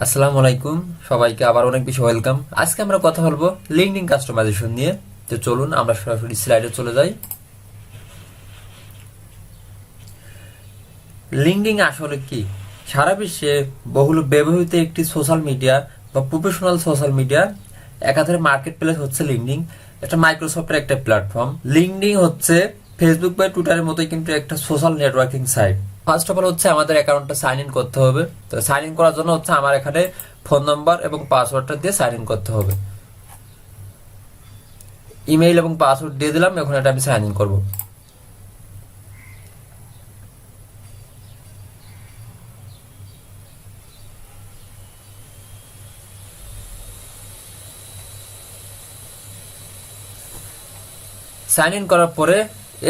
আসসালামু আলাইকুম, সবাইকে আবার অনেক বেশি ওয়েলকাম। আজকে আমরা কথা বলবো লিঙ্কডিন কাস্টমাইজেশন নিয়ে। তো চলুন আমরা সরাসরি স্লাইডে চলে যাই। লিঙ্কডিন আসলে কি? সারা বিশ্বে বহুল ব্যবহৃত একটি সোশ্যাল মিডিয়া বা প্রফেশনাল সোশ্যাল মিডিয়া একাধারে মার্কেট প্লেস হচ্ছে লিঙ্কডিন। এটা মাইক্রোসফটের একটা প্ল্যাটফর্ম। লিঙ্কডিন হচ্ছে ফেসবুক বা টুইটারের মতোই কিন্তু একটা social networking site. First of all হচ্ছে আমাদের অ্যাকাউন্টটা সাইন ইন করতে হবে। তো সাইন ইন করার জন্য হচ্ছে আমার এখানে ফোন নাম্বার এবং পাসওয়ার্ডটা দিয়ে সাইন ইন করতে হবে। ইমেইল এবং পাসওয়ার্ড দিয়ে দিলাম, এখন এটা আমি সাইন ইন করবো। সাইন ইন করার পরে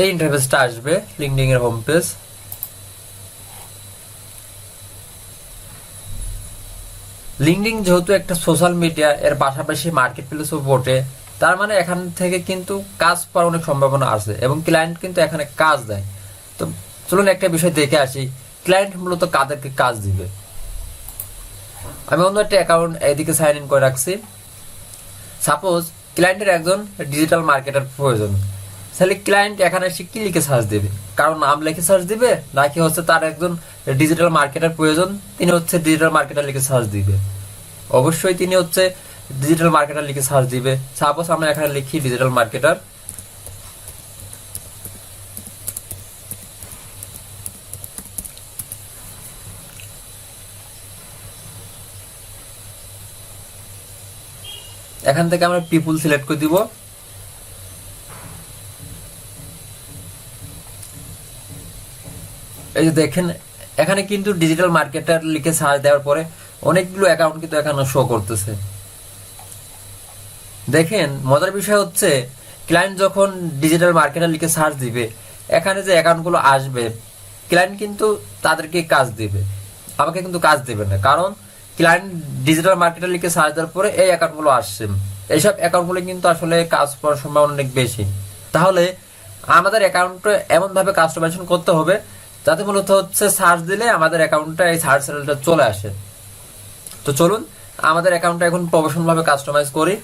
এই ইন্টারফেসটা আসবে, লিঙ্কডিন এর হোম পেজ। লিঙ্কডিন যেহেতু একটা সোশ্যাল মিডিয়া, এর পাশাপাশি মার্কেট প্লেসও বটে, তার মানে এখান থেকে কিন্তু কাজ পাওয়ার অনেক সম্ভাবনা আছে এবং ক্লায়েন্ট কিন্তু এখানে কাজ দেয়। তো চলুন একটা বিষয় দেখে আসি, ক্লায়েন্ট মূলত কাদেরকে কাজ দিবে। আমি অন্য একটা অ্যাকাউন্ট এদিকে সাইন ইন করে রাখছি। সাপোজ ক্লায়েন্টের একজন ডিজিটাল মার্কেটার প্রয়োজন, তাহলে ক্লায়েন্ট এখানে এসে কি লিখে সার্চ দিবে? কারণ নাম লিখে সার্চ দিবে, নাকি হচ্ছে তার একজন ডিজিটাল মার্কেটার প্রয়োজন, তিনি হচ্ছে ডিজিটাল মার্কেটার লিখে সার্চ দিবে? অবশ্যই তিনি হচ্ছে ডিজিটাল মার্কেটার লিখে সার্চ দিবে। সাপোজ আমরা এখানে লিখি ডিজিটাল মার্কেটার। এখান থেকে আমরা পিপুল সিলেক্ট করে দিব। এই যে দেখেন, এখানে কিন্তু ডিজিটাল মার্কেটার লিখে সার্চ দেওয়ার পরে অনেকগুলো অ্যাকাউন্ট কিন্তু এখানে শো করতেছে। দেখেন, মজার বিষয় হচ্ছে ক্লায়েন্ট যখন ডিজিটাল মার্কেটার লিখে সার্চ দিবে, এখানে যে অ্যাকাউন্টগুলো আসবে, ক্লায়েন্ট কিন্তু তাদেরকে কাজ দিবে, আমাকে কিন্তু কাজ দেবে না। কারণ ক্লায়েন্ট ডিজিটাল মার্কেটার লিখে সার্চ দেওয়ার পরে এই অ্যাকাউন্টগুলো আসছে, এইসব অ্যাকাউন্টগুলো কিন্তু আসলে কাজ পাওয়ার সম্ভাবনা অনেক বেশি। তাহলে আমাদের অ্যাকাউন্টটা এমনভাবে কাস্টমাইজেশন করতে হবে যাতে মূলত হচ্ছে সার্চ দিলে আমাদের অ্যাকাউন্টটা এই সার্চ রেজাল্টটা চলে আসে। তো চলুন আমাদের অ্যাকাউন্টটা এখন প্রফেশনাল ভাবে কাস্টমাইজ করি।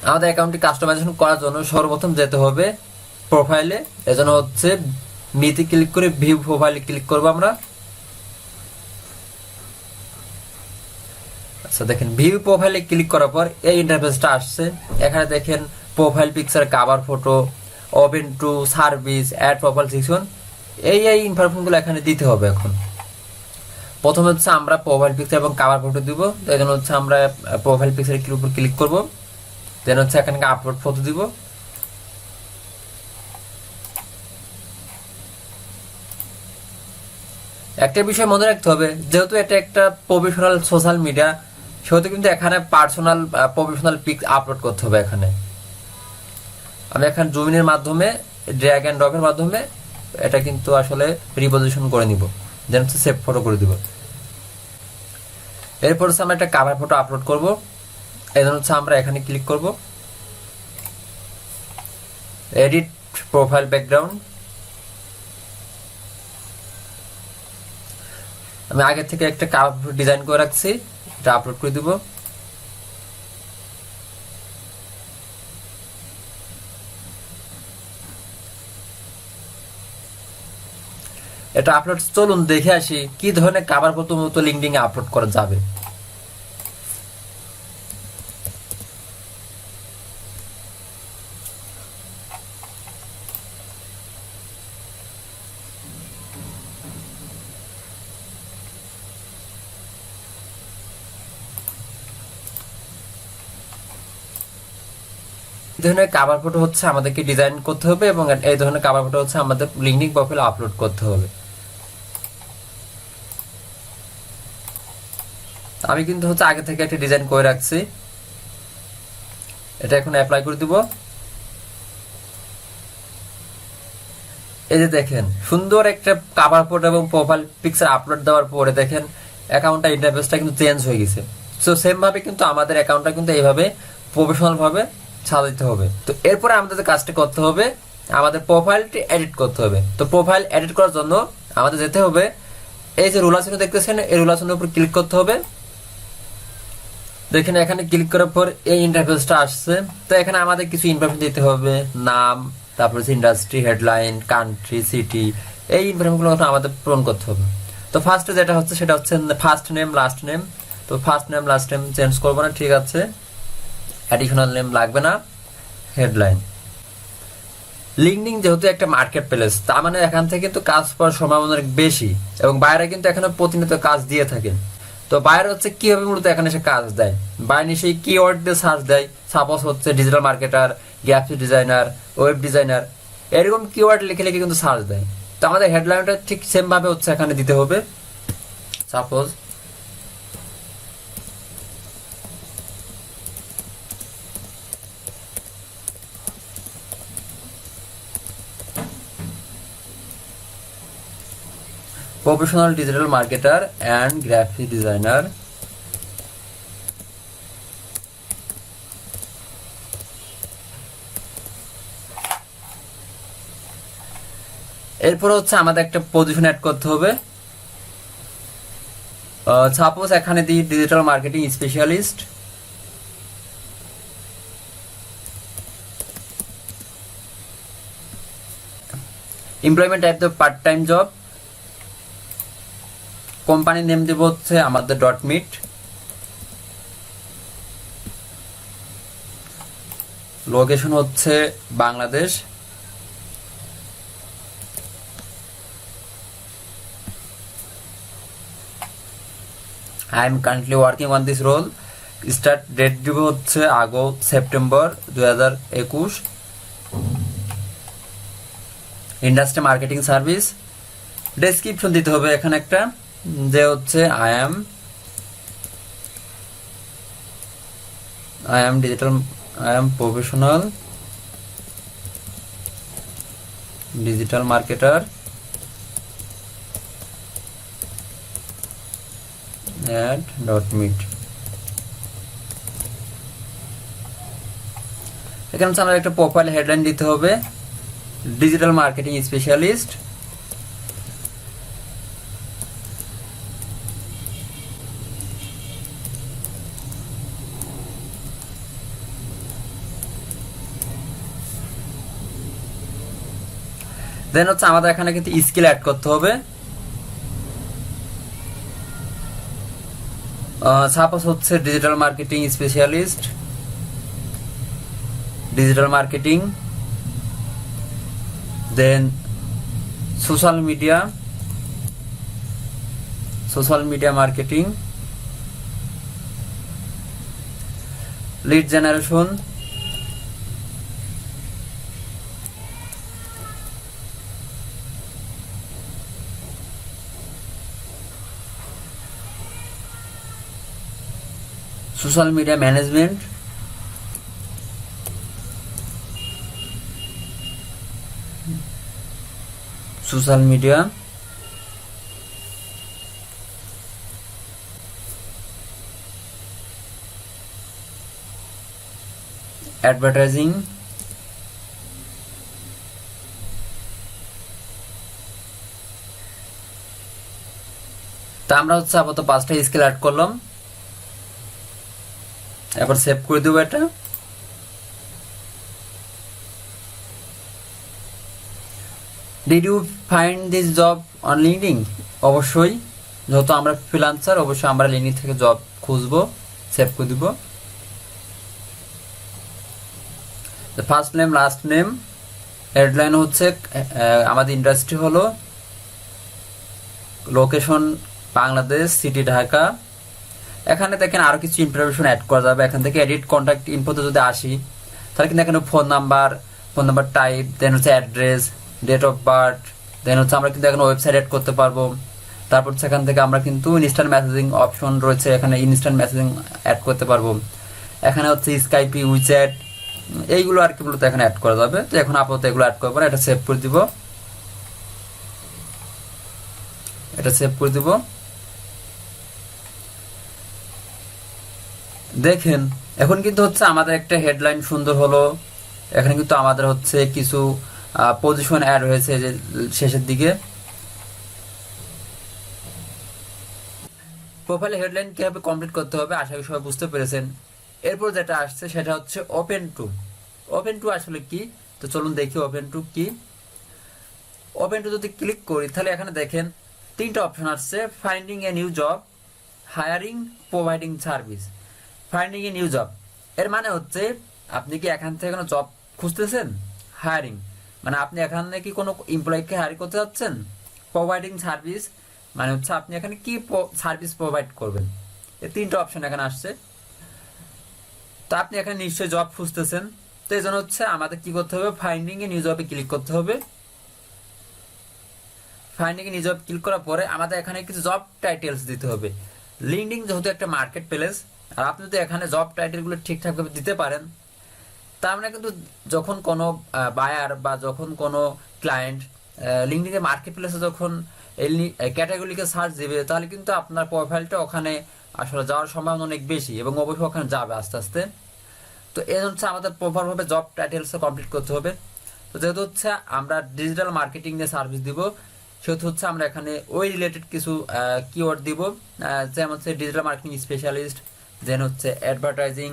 আমাদের অ্যাকাউন্টটি কাস্টমাইজেশন করার জন্য সর্বপ্রথম যেতে হবে প্রোফাইলে। এজন্য হচ্ছে মিতে ক্লিক করে ভিউ প্রোফাইলে ক্লিক করব আমরা। আচ্ছা দেখেন, ভিউ প্রোফাইলে ক্লিক করার পর এই ইন্টারফেসটা আসছে। এখানে দেখেন profile picture, cover photo, open to service, add profile section, এই ইনফরমেশনগুলো এখানে দিতে হবে। এখন প্রথমে হচ্ছে আমরা প্রোফাইল পিকচার এবং কভার ফটো দিব। এই জন্য হচ্ছে আমরা প্রোফাইল পিকচারের উপর ক্লিক করব। দেন হচ্ছে এখানে আপলোড ফটো দিব। একটা বিষয় মনে রাখতে হবে, যেহেতু এটা একটা প্রফেশনাল সোশ্যাল মিডিয়া, সেহেতু কিন্তু এখানে পার্সোনাল প্রফেশনাল পিক আপলোড করতে হবে। এখানে আমি এখানে জুমিনের মাধ্যমে, ড্র্যাগ এন্ড ড্রপের মাধ্যমে এটা কিন্তু আসলে রিপোজিশন করে নিব। দেন হচ্ছে সেভ ফটো করে দিব। এরপর হচ্ছে আমরা একটা কভার ফটো আপলোড করব। এই জন্য হচ্ছে আমরা এখানে ক্লিক করব, এডিট প্রোফাইল ব্যাকগ্রাউন্ড। আমি আগে থেকে একটা কভার ফটো ডিজাইন করে রাখছি, এটা আপলোড করে দিব। এটা আপলোড, চলুন দেখে আসি কি ধরনের কভার ফটো মতো লিঙ্কডিন এ আপলোড করা যাবে। এই ধরনের কভার ফটো হচ্ছে আমাদেরকে ডিজাইন করতে হবে এবং এই ধরনের কভার ফটো হচ্ছে আমাদের লিঙ্কডিন প্রোফাইলে আপলোড করতে হবে। আমি কিন্তু হচ্ছে আগে থেকে একটা ডিজাইন করে রাখছি, এটা এখন অ্যাপ্লাই করে দিব। এই যে দেখেন, সুন্দর একটা কভার ফটো এবং প্রোফাইল পিকচার আপলোড দেওয়ার পরে দেখেন অ্যাকাউন্টটা ইন্টারফেসটা কিন্তু চেঞ্জ হয়ে গেছে। সো সেম ভাবে কিন্তু আমাদের অ্যাকাউন্টটা কিন্তু এইভাবে প্রফেশনাল ভাবে সাজাতে হবে। তো এরপরে আমাদের কাজটা করতে হবে, আমাদের প্রোফাইলটি এডিট করতে হবে। তো প্রোফাইল এডিট করার জন্য আমাদের যেতে হবে, এই যে রুলার চিহ্ন দেখতেছেন, এই রুলার চিহ্নের উপর ক্লিক করতে হবে। দেখেন এখানে ক্লিক করার পর এই ইন্টারফেসটা আসছে। তো এখানে আমাদের কিছু ইনফরমেশন দিতে হবে, নাম, তারপর হচ্ছে ইন্ডাস্ট্রি, হেডলাইন, কান্ট্রি, সিটি, এই ইনফরমেশনগুলো আমাদের পূরণ করতে হবে। তো ফার্স্টে যেটা হচ্ছে সেটা হচ্ছে ফার্স্ট নেম লাস্ট নেম। তো first name last name change করবো না, ঠিক আছে, অ্যাডিশনাল নেম লাগবে না। হেডলাইন, লিঙ্কডিন যেহেতু একটা মার্কেট প্লেস, তার মানে এখান থেকে কিন্তু কাজ পাওয়ার সম্ভাবনা অনেক বেশি, এবং বাইরে কিন্তু এখানে প্রতিনিয়ত কাজ দিয়ে থাকে। তো বাইরে হচ্ছে কিভাবে মূলত এখানে এসে কাজ দেয়, বাইরে সেই কিওয়ার্ড দিয়ে সার্চ দেয়। সাপোজ হচ্ছে digital marketer, graphic designer, web designer, এরকম কিওয়ার্ড লিখে লিখে কিন্তু সার্চ দেয়। তো আমাদের হেডলাইনটা ঠিক সেম ভাবে হচ্ছে এখানে দিতে হবে। Suppose professional digital marketer and graphic designer, এরপর হচ্ছে আমাদের একটা পজিশন অ্যাড করতে হবে। সাপোজ এখানে দিই digital marketing specialist. Employment type দেব part time job. Company name দেব হচ্ছে আমাদের ডট মিট। লোকেশন হচ্ছে Bangladesh. I am currently working on this role. Start date দিব হচ্ছে September 2021। Industry marketing service. Description দিতে হবে এখানে একটা, যে হচ্ছে I am professional digital marketer at .meet। এখানে হচ্ছে আমাদের একটা প্রোফাইল হেডলাইন দিতে হবে, ডিজিটাল মার্কেটিং স্পেশালিস্ট। দেন হচ্ছে আমাদের এখানে কিন্তু স্কিল অ্যাড করতে হবে। সাপোজ হচ্ছে digital marketing specialist, digital marketing, then social media marketing, lead generation, social media management, social media, advertising, তা আমরা হচ্ছে আপাতত 5টা স্কিল অ্যাড করলাম। এবার সেভ করে দেবো এটা। Did you find this job on LinkedIn? অবশ্যই, যেহেতু আমরা ফ্রিল্যান্সার, অবশ্যই আমরা লিঙ্কডিন থেকে জব খুঁজবো। সেভ করে দিব। First name last name. Headline হচ্ছে আমাদের ইন্ডাস্ট্রি হলো, লোকেশন বাংলাদেশ, সিটি ঢাকা। এখানে দেখেন আরো কিছু ইনফরমেশন অ্যাড করা যাবে। এখান থেকে এডিট কন্ট্যাক্ট ইনফোতে যদি আসি, তাহলে কিন্তু এখানে ফোন নাম্বার টাইপ, দেন হচ্ছে অ্যাড্রেস, ডেট অফ বার্থ, দেন হচ্ছে আমরা কিন্তু এখানে ওয়েবসাইট অ্যাড করতে পারবো। তারপর সেখান থেকে আমরা কিন্তু ইনস্ট্যান্ট মেসেজিং অপশন রয়েছে, এখানে ইনস্ট্যান্ট মেসেজিং অ্যাড করতে পারবো। এখানে হচ্ছে স্কাইপি, উইচ্যাট, এইগুলো আর কি বলতে এখানে অ্যাড করা যাবে। তো এখন আপাতত এগুলো অ্যাড করবো না, এটা সেভ করে দিব। দেখেন এখন কিন্তু হচ্ছে আমাদের একটা হেডলাইন সুন্দর হলো। এখানে কিন্তু আমাদের হচ্ছে কিছু পজিশন অ্যাড হয়েছে যে শেষের দিকে। প্রোফাইল হেডলাইন কিভাবে কমপ্লিট করতে হবে আশা করি সবাই বুঝতে পেরেছেন। এরপর যেটা আসছে সেটা হচ্ছে ওপেন টু আসলে কি, তো চলুন দেখি ওপেন টু কি। ওপেন টু যদি ক্লিক করি তাহলে এখানে দেখেন 3টা অপশন আসছে, finding a new job, hiring, providing service. Finding a new job এর মানে হচ্ছে আপনি কি এখান থেকে কোনো জব খুঁজতেছেন, হায়ারিং মানে আপনি এখানে কি কোনো এমপ্লয়িকে হায়ার করতে যাচ্ছেন, প্রোভাইডিং সার্ভিস মানে হচ্ছে আপনি এখানে কি সার্ভিস প্রোভাইড করবেন। এই 3টা অপশন এখানে আসছে। তো আপনি এখানে নিশ্চয়ই জব খুঁজতেছেন, তো এই জন্য হচ্ছে আমাদের কি করতে হবে, ফাইন্ডিং এ নিউ জবে ক্লিক করতে হবে। Finding a new job click করার পরে আমাদের এখানে কিছু জব টাইটেলস দিতে হবে। লিঙ্কডইন যেহেতু একটা মার্কেট প্লেস, আর আপনি যদি এখানে জব টাইটেলগুলো ঠিকঠাকভাবে দিতে পারেন, তার মানে কিন্তু যখন কোনো বায়ার বা যখন কোনো ক্লায়েন্ট লিঙ্কডইন মার্কেট প্লেসে যখন এই ক্যাটাগরিকে সার্চ দিবে, তাহলে কিন্তু আপনার প্রোফাইলটা ওখানে আসলে যাওয়ার সম্ভাবনা অনেক বেশি এবং অবশ্যই ওখানে যাবে আস্তে আস্তে। তো এই হচ্ছে আমাদের প্রপারভাবে জব টাইটেলস কমপ্লিট করতে হবে। তো যেহেতু হচ্ছে আমরা ডিজিটাল মার্কেটিং নিয়ে সার্ভিস দিব, সেহেতু হচ্ছে আমরা এখানে ওই রিলেটেড কিছু কিওয়ার্ড দিব, যেমন হচ্ছে ডিজিটাল মার্কেটিং স্পেশালিস্ট, দেন হচ্ছে advertising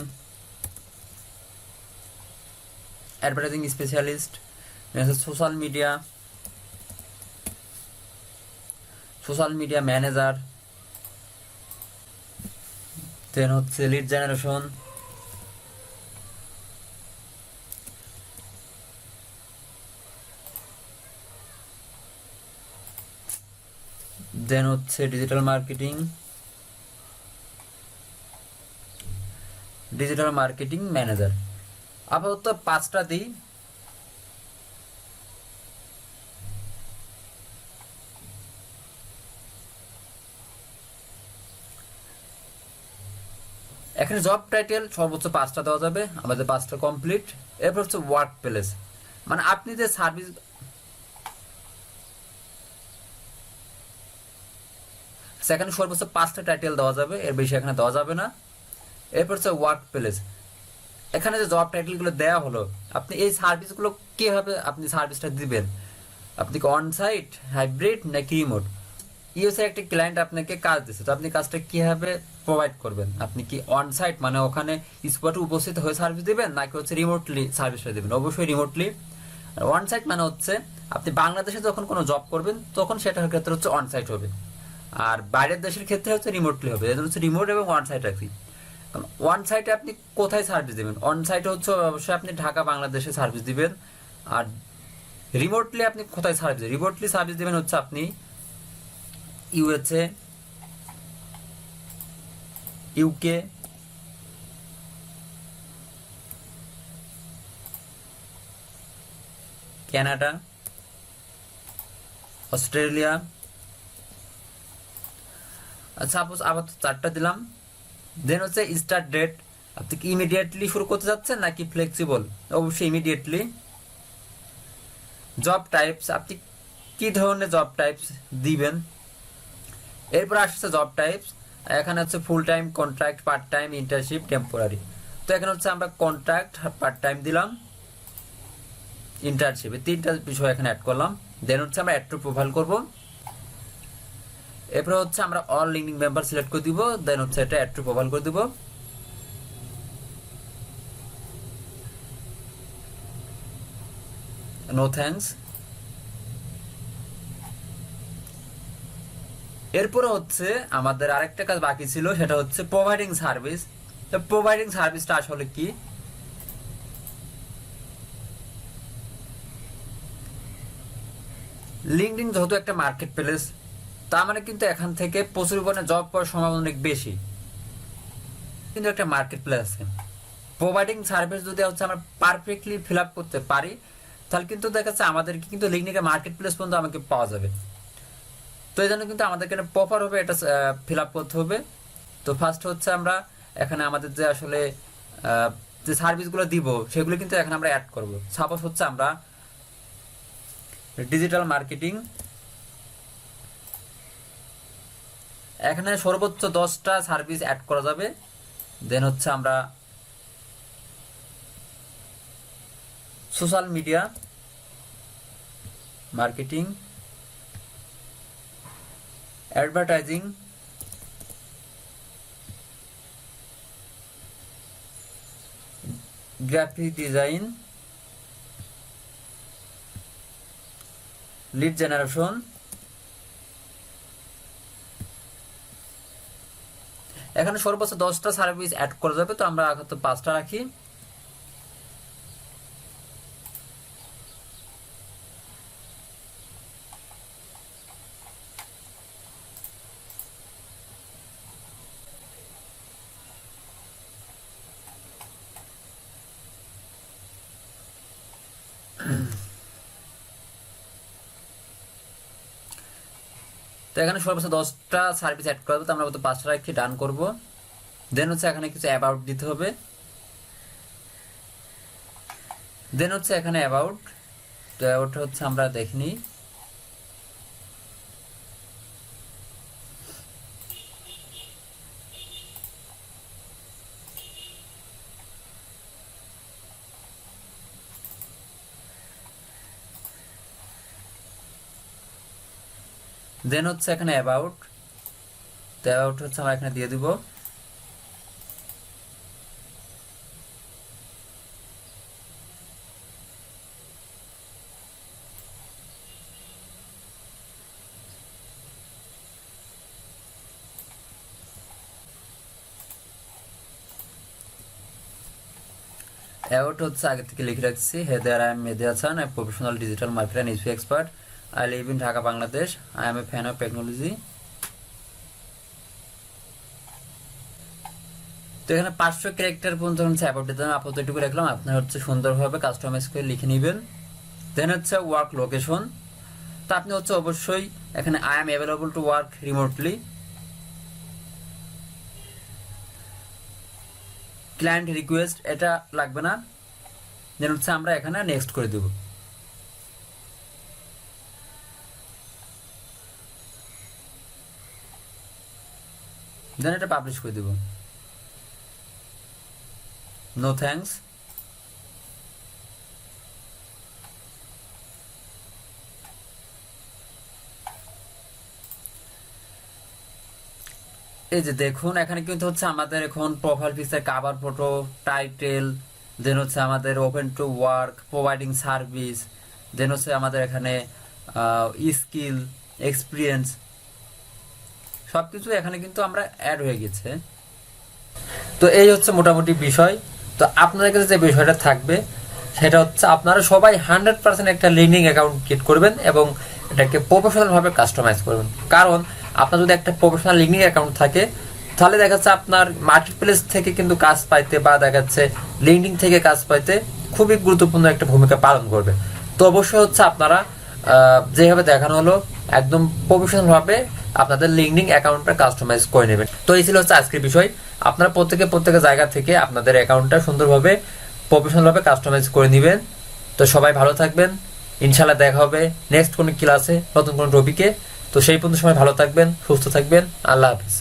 specialist, social media manager, then হচ্ছে লিড জেনারেশন, দেন হচ্ছে ডিজিটাল মার্কেটিং ম্যানেজার। আপাতত 5টা দিই। এখানে জব টাইটেল সর্বোচ্চ 5টা দেওয়া যাবে, আমাদের 5টা কমপ্লিট। এরপর হচ্ছে ওয়ার্ক প্লেস, মানে আপনি যে সার্ভিস, সেখানে সর্বোচ্চ 5টা টাইটেল দেওয়া যাবে, এর বেশি এখানে দেওয়া যাবে না। এরপর হচ্ছে ওয়ার্ক প্লেস, এখানে যে জব টাইটেলগুলো দেওয়া হলো, আপনি এই সার্ভিসগুলো কিভাবে আপনি সার্ভিসটা দিবেন, আপনি কি অন সাইট, হাইব্রিড নাকি রিমোট। ইউএসএ একটা ক্লায়েন্ট আপনাকে কাজ দিচ্ছে, তো আপনি কাজটা কিভাবে প্রোভাইড করবেন, আপনি কি অন সাইট মানে ওখানে স্পটে উপস্থিত হয়ে সার্ভিস দিবেন, নাকি হচ্ছে রিমোটলি সার্ভিসটা দিবেন। অবশ্যই রিমোটলি। আর অন সাইট মানে হচ্ছে আপনি বাংলাদেশে যখন কোনো জব করবেন তখন সেটার ক্ষেত্রে হচ্ছে অন সাইট হবে, আর বাইরের দেশের ক্ষেত্রে হচ্ছে রিমোটলি হবে। এজন্য হচ্ছে রিমোট এবং অন সাইট রাখি। কারণ অন সাইটে আপনি কোথায় সার্ভিস দেবেন, অন সাইটে হচ্ছে অবশ্যই আপনি ঢাকা বাংলাদেশে সার্ভিস দিবেন। আর রিমোটলি আপনি কোথায় সার্ভিস, রিমোটলি সার্ভিস দিবেন হচ্ছে আপনি USA, UK, Canada, Australia. Suppose আবার 4টা দিলাম। দেন হচ্ছে স্টার্ট ডেট, আপনি কি ইমিডিয়েটলি শুরু করতে যাচ্ছেন নাকি ফ্লেক্সিবল, অবশ্যই ইমিডিয়েটলি। জব টাইপস, আপনি কি ধরনের জব টাইপস দিবেন। এরপর আসছে জব টাইপস, এখানে হচ্ছে full time, contract, part time, internship, temporary. তো এখানে হচ্ছে আমরা কন্ট্রাক্ট, পার্ট টাইম দিলাম, ইন্টার্নশিপ, এই 3টা বিষয় এখানে অ্যাড করলাম। দেন হচ্ছে আমরা অ্যাড টু প্রোফাইল করব। এরপরে হচ্ছে আমরা অল লিঙ্কডিন মেম্বার সিলেক্ট করে দিব। দেন হচ্ছে এটা অ্যাড টু প্রোফাইল করে দিব। No thanks. এরপরে হচ্ছে আমাদের আরেকটা কাজ বাকি ছিল, সেটা হচ্ছে প্রোভাইডিং সার্ভিস। তো প্রোভাইডিং সার্ভিসটা আসলে কি, লিঙ্কডইন যেহেতু একটা মার্কেট প্লেস, তার মানে কিন্তু এখান থেকে প্রচুর পরিমাণে জব পাওয়ার সম্ভাবনা অনেক বেশি, কিন্তু একটা মার্কেট প্লেস আছে। প্রোভাইডিং সার্ভিস যদি হচ্ছে আমরা পারফেক্টলি ফিল আপ করতে পারি, তাহলে কিন্তু দেখা যাচ্ছে আমাদেরকে কিন্তু লিঙ্কডইনের মার্কেট প্লেস পর্যন্ত আমাকে পাওয়া যাবে। তো এই জন্য কিন্তু আমাদেরকে প্রপার ভাবে এটা ফিল আপ করতে হবে। তো ফার্স্ট হচ্ছে আমরা এখানে আমাদের যে আসলে যে সার্ভিসগুলো দিব সেগুলো কিন্তু এখানে আমরা অ্যাড করব। সাপোজ হচ্ছে আমরা ডিজিটাল মার্কেটিং, এখানে সর্বোচ্চ 10টা সার্ভিস অ্যাড করা যাবে। দেন হচ্ছে আমরা social media marketing, advertising, graphic design, lead generation, এখানে সর্বোচ্চ 10টা সার্ভিস অ্যাড করা যাবে, তো আমরা হয়তো 5টা রাখি। তো এখানে সর্বোচ্চ 10টা সার্ভিস অ্যাড করা যাবে, তো আমরা হয়তো 5টা রাখি, ডান করব। দেন হচ্ছে এখানে কিছু অ্যাবাউট দিতে হবে। দেন হচ্ছে এখানে অ্যাবাউট, তো অ্যাবাউট হচ্ছে আমরা দেখিনি। দেন হচ্ছে এখানে অ্যাবাউট, তো অ্যাবাউট হচ্ছে আমরা এখানে দিয়ে দিব। অ্যাবাউট হচ্ছে আগে থেকে লিখে রাখছি, hey there I am Mehedi Hasan, I professional digital marketer and SEO expert, I live in Dhaka Bangladesh, I am a fan of technology. তো এখানে 500 ক্যারেক্টার পর্যন্ত হচ্ছে অ্যাবাউট দিতে হবে, আপাতত এটুকু রাখলাম। আপনার হচ্ছে সুন্দরভাবে কাস্টমাইজ করে লিখে নেবেন। দেন হচ্ছে ওয়ার্ক লোকেশন, তো আপনি হচ্ছে অবশ্যই এখানে I am available to work remotely. Client request এটা লাগবে না, দেন হচ্ছে আমরা এখানে নেক্সট করে দেব। দেন এটা পাবলিশ করে দেব, নো থ্যাঙ্কস। এই যে দেখুন এখানে কিন্তু হচ্ছে আমাদের এখন profile picture, cover photo, title, then হচ্ছে আমাদের open to work, providing service, then হচ্ছে আমাদের এখানে স্কিল, এক্সপিরিয়েন্স, সবকিছু এখানে কিন্তু আমরা অ্যাড হয়ে গেছে। তো এই হচ্ছে মোটামুটি বিষয়। তো আপনাদের কাছে যে বিষয়টা থাকবে সেটা হচ্ছে আপনারা সবাই 100% একটা লিঙ্কিং অ্যাকাউন্ট ক্রিয়েট করবেন এবং এটাকে প্রফেশনালভাবে কাস্টমাইজ করবেন। কারণ আপনার যদি একটা প্রফেশনাল লিঙ্কিং অ্যাকাউন্ট থাকে তাহলে দেখা যাচ্ছে আপনার মার্কেট প্লেস থেকে কিন্তু কাজ পাইতে বা দেখা যাচ্ছে লিঙ্কডিং থেকে কাজ পাইতে খুবই গুরুত্বপূর্ণ একটা ভূমিকা পালন করবে। তো অবশ্যই হচ্ছে আপনারা যেভাবে দেখানো হলো একদম প্রফেশনালভাবে আপনাদের লিঙ্কডিং অ্যাকাউন্টটা কাস্টমাইজ করে নেবেন। তো এই ছিল হচ্ছে আজকের বিষয়। আপনারা প্রত্যেকে জায়গা থেকে আপনাদের অ্যাকাউন্টটা সুন্দরভাবে প্রফেশনালভাবে কাস্টমাইজ করে নেবেন। তো সবাই ভালো থাকবেন, ইনশাল্লাহ দেখা হবে নেক্সট কোনো ক্লাসে নতুন কোনো টপিকে। তো সেই পর্যন্ত সবাই ভালো থাকবেন, সুস্থ থাকবেন, আল্লাহ হাফিজ।